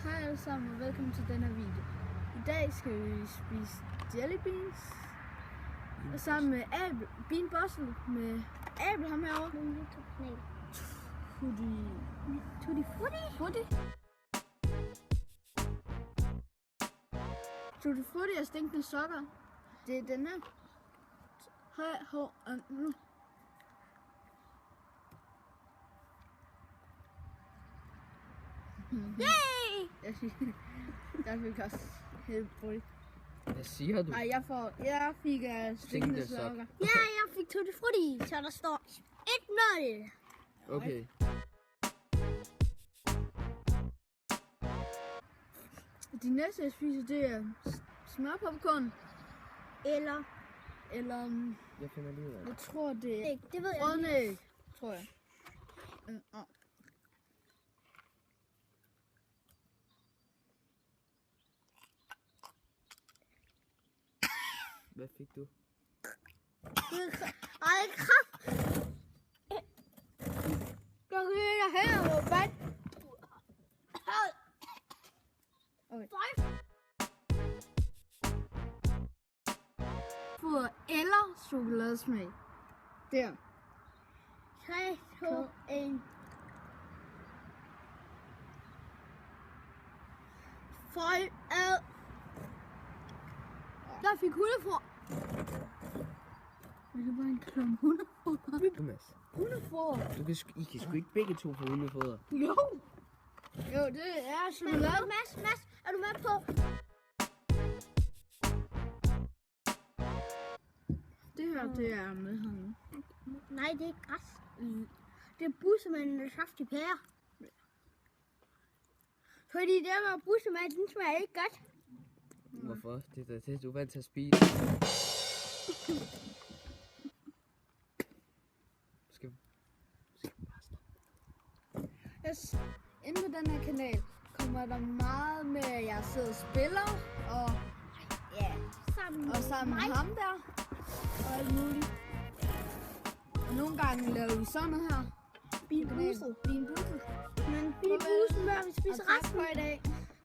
Hej alle sammen og velkommen til denne video. I dag skal vi spise jelly beans og sammen med Abel, Bean Bossel med Abel ham herovre. Min YouTube-kanal. Tutti Frutti. Tutti Frutti er stinkende sokker. Det er den her. Nu. Yay! Jeg fik også helt brugt. Hvad siger du? Nej, jeg fik stinkende sokker. Ja, jeg fik Tutti Frutti, så der står 1-0. Okay. De næste jeg spiser, det er smørpopcorn. Eller Jeg finder lige ud af det. Jeg tror det er æg, det ved jeg grønne ikke. æg, tror jeg. Hvad fik du? Ej, kraft! Jeg ryger her og vand. For eller chokoladesmag. Der. 3, 2, 1. Føj ad. Jeg fik hundefor. Det er bare en klump hundefoder. Thomas, Hundefoder. I kan sgu ikke begge to få hundefoder. Jo, det er chokolade. Mads, er du med på? Det her, det er med ham. Nej, det er ikke græs. Det er bussemand med saftig pære. Fordi det var bussemand, den smager ikke godt. Hvorfor? Det er da det, du er vant til at spise. Skal bare stoppe. Yes. Inde på den her kanal kommer der meget med, at jeg sidder og spiller, og sammen med ham der, og alt muligt. Og nogle gange laver vi sådan noget her. Bean Boozled. Bean Boozled. Men Bean Boozled, når vi spiser Og tak resten. for i dag.